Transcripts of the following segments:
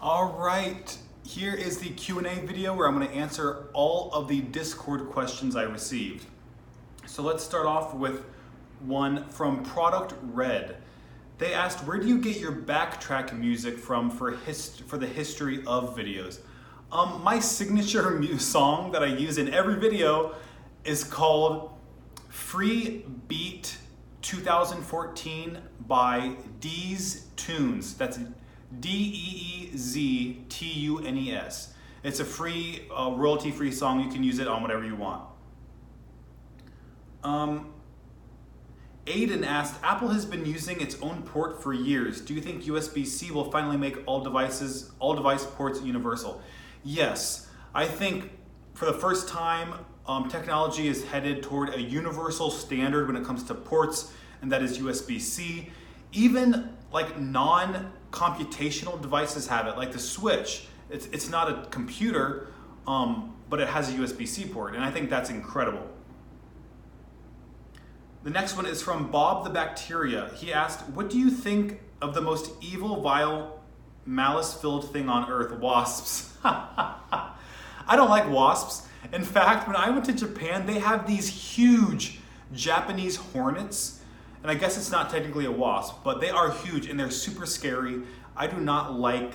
All right, here is the Q&A video where I'm going to answer all of the Discord questions I received. So let's start off with one from Product Red. They asked, where do you get your backtrack music from for the history of videos? My signature song that I use in every video is called Free Beat 2014 by Deez Tunes. That's DeezTunes. It's a free, royalty-free song. You can use it on whatever you want. Aiden asked, Apple has been using its own port for years. Do you think USB-C will finally make all device ports universal? Yes, I think for the first time, technology is headed toward a universal standard when it comes to ports, and that is USB-C. Even like non-computational devices have it, like the Switch. It's not a computer, but it has a USB-C port, and I think that's incredible. The next one is from Bob the Bacteria. He asked, what do you think of the most evil, vile, malice-filled thing on earth, wasps? I don't like wasps. In fact, when I went to Japan, they have these huge Japanese hornets. And I guess it's not technically a wasp, but they are huge and they're super scary. I do not like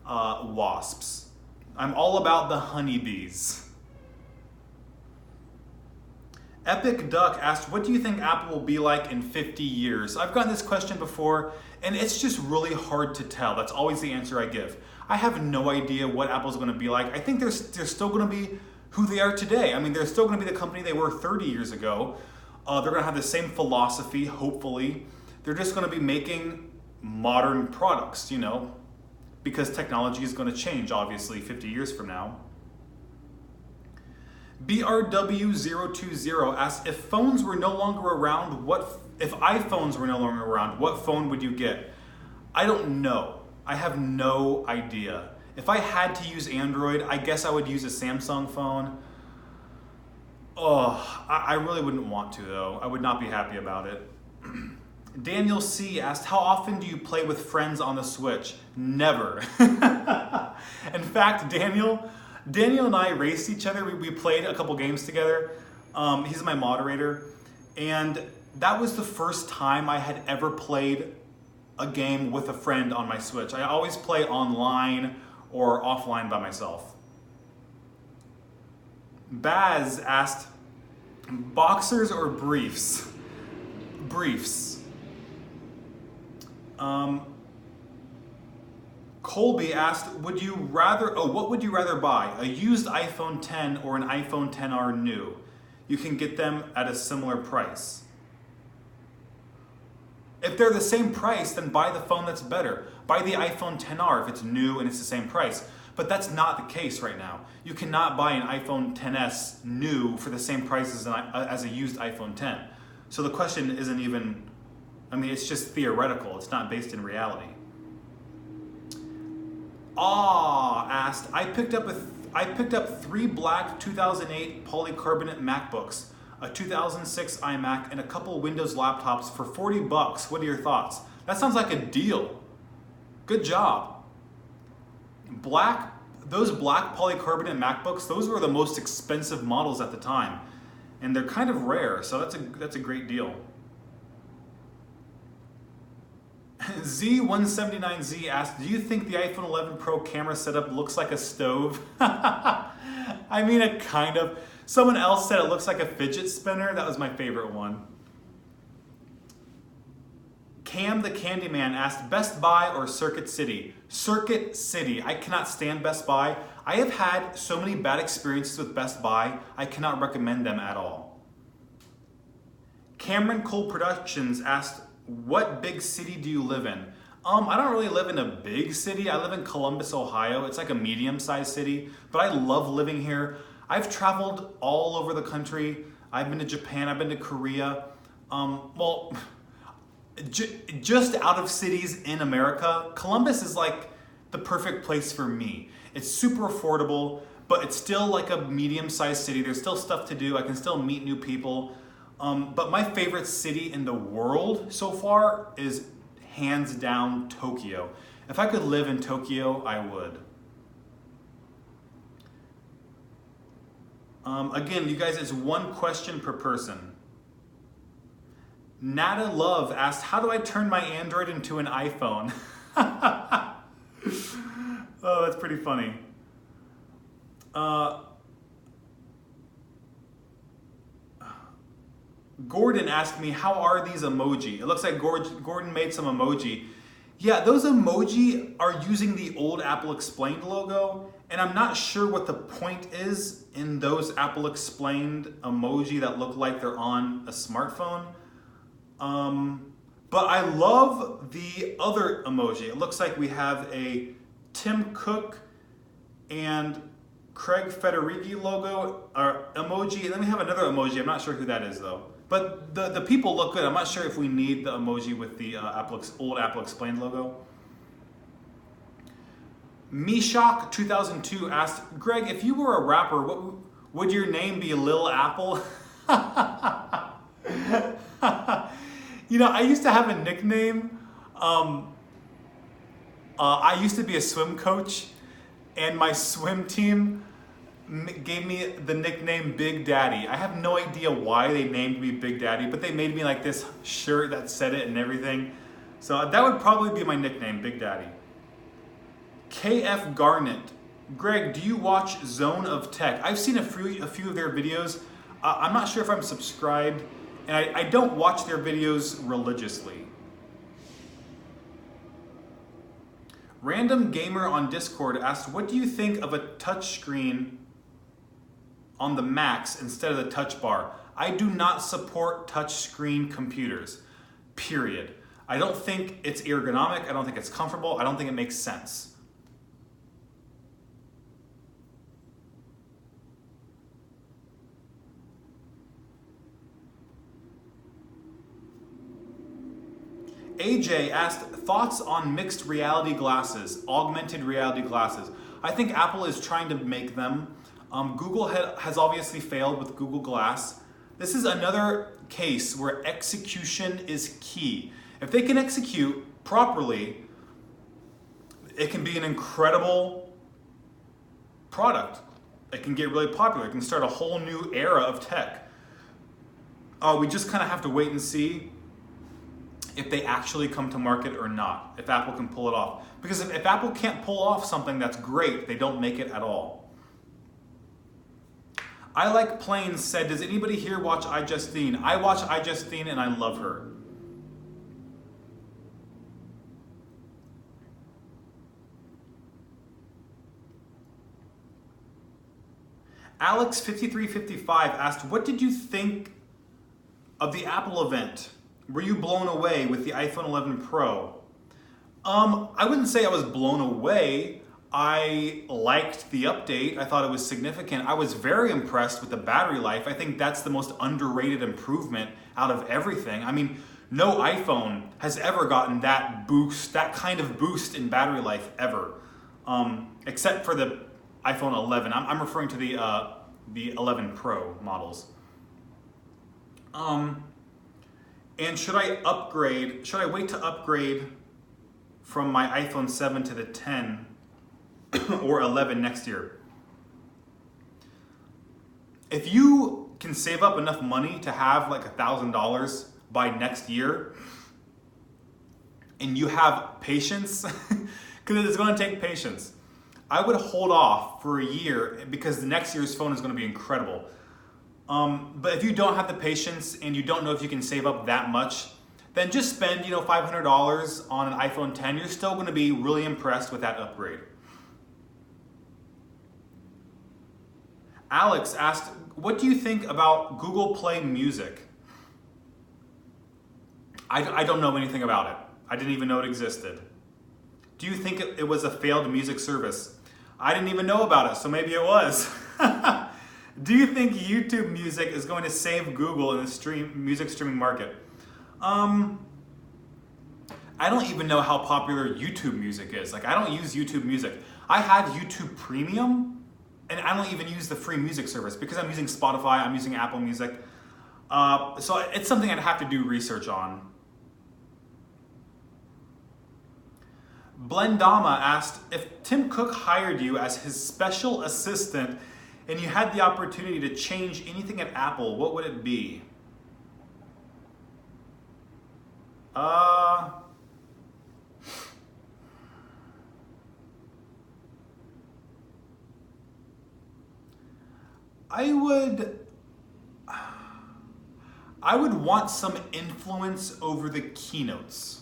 wasps. I'm all about the honeybees. Epic Duck asked, what do you think Apple will be like in 50 years? I've gotten this question before, and it's just really hard to tell. That's always the answer I give. I have no idea what Apple's going to be like. I think they're still going to be who they are today. I mean, they're still going to be the company they were 30 years ago. They're going to have the same philosophy, hopefully. They're just going to be making modern products, you know, because technology is going to change, obviously, 50 years from now. BRW020 asked, if iPhones were no longer around, what phone would you get? I don't know. I have no idea. If I had to use Android, I guess I would use a Samsung phone. Oh, I really wouldn't want to, though. I would not be happy about it. Daniel C. asked, how often do you play with friends on the Switch? Never. In fact, Daniel and I raced each other. We played a couple games together. He's my moderator. And that was the first time I had ever played a game with a friend on my Switch. I always play online or offline by myself. Baz asked, boxers or briefs? Briefs. Colby asked, what would you rather buy? A used iPhone 10 or an iPhone XR new? You can get them at a similar price. If they're the same price, then buy the phone that's better. Buy the iPhone XR if it's new and it's the same price. But that's not the case right now. You cannot buy an iPhone XS new for the same price as a used iPhone 10. So the question isn't even, it's just theoretical. It's not based in reality. Asked, I picked up 3 black 2008 polycarbonate MacBooks, a 2006 iMac, and a couple Windows laptops for $40. What are your thoughts? That sounds like a deal. Good job. Those black polycarbonate MacBooks, those were the most expensive models at the time. And they're kind of rare, so that's a great deal. Z179Z asked, do you think the iPhone 11 Pro camera setup looks like a stove? It kind of. Someone else said it looks like a fidget spinner. That was my favorite one. Cam the Candyman asked, Best Buy or Circuit City? Circuit City. I cannot stand Best Buy. I have had so many bad experiences with Best Buy, I cannot recommend them at all. Cameron Cole Productions asked, what big city do you live in? I don't really live in a big city. I live in Columbus, Ohio. It's like a medium-sized city, but I love living here. I've traveled all over the country. I've been to Japan, I've been to Korea. Just out of cities in America, Columbus is like the perfect place for me. It's super affordable, but it's still like a medium-sized city. There's still stuff to do. I can still meet new people. But my favorite city in the world so far is hands down Tokyo. If I could live in Tokyo, I would. Again, you guys, it's one question per person. Nada Love asked, how do I turn my Android into an iPhone? Oh, that's pretty funny. Gordon asked me, how are these emoji? It looks like Gordon made some emoji. Yeah, those emoji are using the old Apple Explained logo, and I'm not sure what the point is in those Apple Explained emoji that look like they're on a smartphone. But I love the other emoji. It looks like we have a Tim Cook and Craig Federighi logo or emoji, and then we have another emoji. I'm not sure who that is though. But the people look good. I'm not sure if we need the emoji with the old Apple Explained logo. Mishak 2002 asked, Greg, if you were a rapper, what would your name be? Lil Apple? You know, I used to have a nickname. I used to be a swim coach, and my swim team gave me the nickname Big Daddy. I have no idea why they named me Big Daddy, but they made me like this shirt that said it and everything. So that would probably be my nickname, Big Daddy. KF Garnet. Greg, do you watch Zone of Tech? I've seen a few of their videos. I'm not sure if I'm subscribed, and I don't watch their videos religiously. Random Gamer on Discord asked, what do you think of a touchscreen on the Macs instead of the touch bar? I do not support touchscreen computers, period. I don't think it's ergonomic. I don't think it's comfortable. I don't think it makes sense. AJ asked, thoughts on mixed reality glasses, augmented reality glasses. I think Apple is trying to make them. Google has obviously failed with Google Glass. This is another case where execution is key. If they can execute properly, it can be an incredible product. It can get really popular. It can start a whole new era of tech. We just kind of have to wait and see if they actually come to market or not, if Apple can pull it off. Because if Apple can't pull off something that's great, they don't make it at all. I Like Planes said, does anybody here watch iJustine? I watch iJustine and I love her. Alex5355 asked, what did you think of the Apple event? Were you blown away with the iPhone 11 Pro? I wouldn't say I was blown away. I liked the update. I thought it was significant. I was very impressed with the battery life. I think that's the most underrated improvement out of everything. I mean, no iPhone has ever gotten that boost, that kind of boost in battery life ever, except for the iPhone 11. I'm referring to the 11 Pro models. And should I upgrade? Should I wait to upgrade from my iPhone 7 to the 10 or 11 next year? If you can save up enough money to have like $1,000 by next year, and you have patience, because it's going to take patience, I would hold off for a year because the next year's phone is going to be incredible. But if you don't have the patience and you don't know if you can save up that much, then just spend, $500 on an iPhone 10. You're still going to be really impressed with that upgrade. Alex asked, what do you think about Google Play Music? I don't know anything about it. I didn't even know it existed. Do you think it was a failed music service? I didn't even know about it, so maybe it was. Do you think YouTube Music is going to save Google in the music streaming market? I don't even know how popular YouTube Music is. Like, I don't use YouTube Music. I have YouTube Premium, and I don't even use the free music service because I'm using Spotify, I'm using Apple Music. So it's something I'd have to do research on. Blendama asked, if Tim Cook hired you as his special assistant and you had the opportunity to change anything at Apple, what would it be? I would want some influence over the keynotes.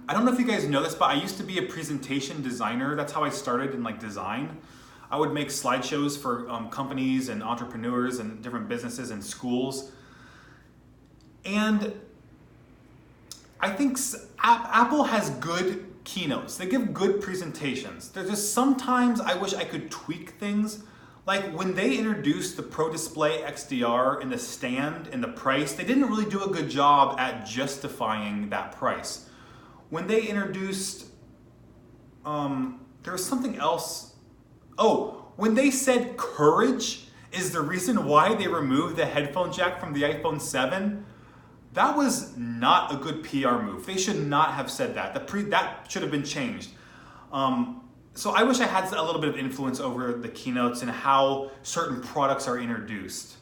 I don't know if you guys know this, but I used to be a presentation designer. That's how I started in like design. I would make slideshows for companies and entrepreneurs and different businesses and schools. And I think Apple has good keynotes. They give good presentations. There's just sometimes I wish I could tweak things. Like when they introduced the Pro Display XDR and the stand and the price, they didn't really do a good job at justifying that price. When they introduced, there was something else. Oh, when they said courage is the reason why they removed the headphone jack from the iPhone 7, that was not a good PR move. They should not have said that. That should have been changed. So I wish I had a little bit of influence over the keynotes and how certain products are introduced.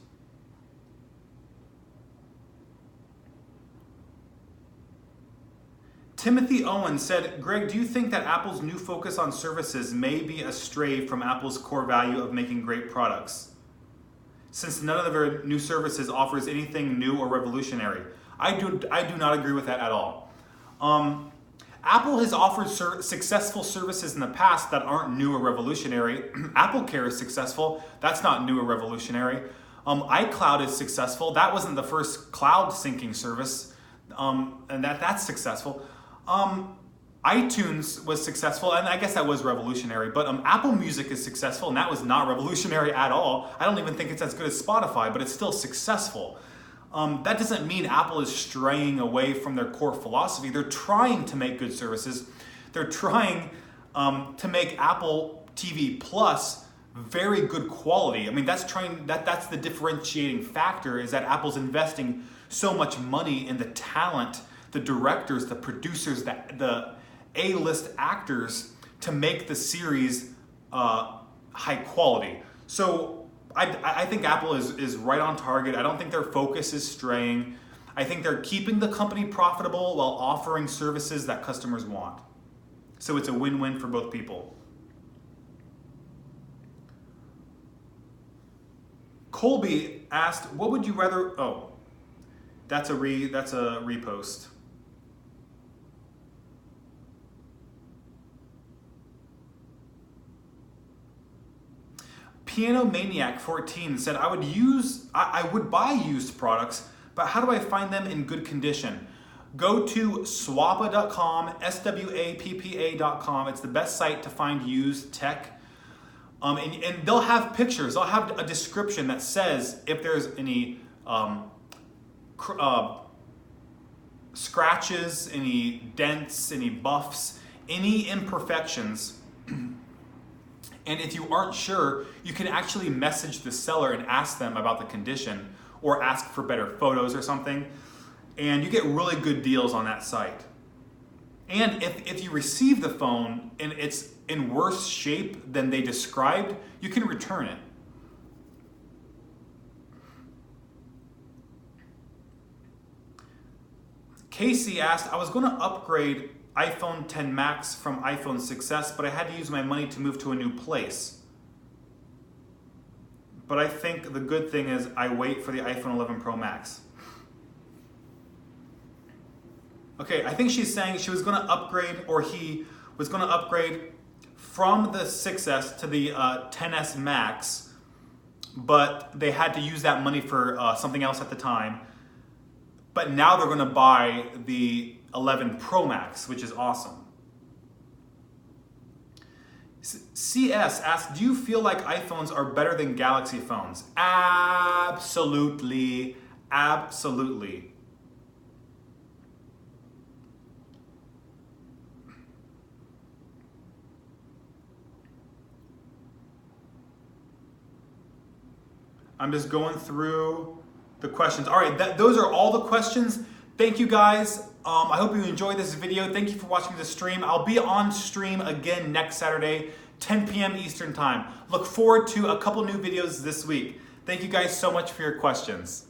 Timothy Owen said, Greg, do you think that Apple's new focus on services may be astray from Apple's core value of making great products, since none of their new services offers anything new or revolutionary? I do not agree with that at all. Apple has offered successful services in the past that aren't new or revolutionary. Apple Care is successful. That's not new or revolutionary. iCloud is successful. That wasn't the first cloud syncing service, and that's successful. iTunes was successful, and I guess that was revolutionary, but Apple Music is successful, and that was not revolutionary at all. I don't even think it's as good as Spotify, but it's still successful. That doesn't mean Apple is straying away from their core philosophy. They're trying to make good services. They're trying to make Apple TV Plus very good quality. I mean, that's the differentiating factor, is that Apple's investing so much money in the talent, the directors, the producers, the A-list actors to make the series high quality. So I think Apple is right on target. I don't think their focus is straying. I think they're keeping the company profitable while offering services that customers want. So it's a win-win for both people. Colby asked, what would you rather, that's a repost. Piano Maniac 14 said, I would buy used products, but how do I find them in good condition? Go to swappa.com, swappa.com. It's the best site to find used tech. And they'll have pictures. They'll have a description that says if there's any scratches, any dents, any buffs, any imperfections. And if you aren't sure, you can actually message the seller and ask them about the condition, or ask for better photos or something. And you get really good deals on that site. And if you receive the phone and it's in worse shape than they described, you can return it. Casey asked, I was going to upgrade iPhone 10 Max from iPhone 6s, but I had to use my money to move to a new place. But I think the good thing is I wait for the iPhone 11 Pro Max. Okay, I think she's saying she was going to upgrade, or he was going to upgrade from the 6s to the 10s Max, but they had to use that money for something else at the time. But now they're going to buy the 11 Pro Max, which is awesome. CS asked, do you feel like iPhones are better than Galaxy phones? Absolutely. Absolutely. I'm just going through the questions. All right, those are all the questions. Thank you guys. I hope you enjoyed this video. Thank you for watching the stream. I'll be on stream again next Saturday, 10 p.m. Eastern Time. Look forward to a couple new videos this week. Thank you guys so much for your questions.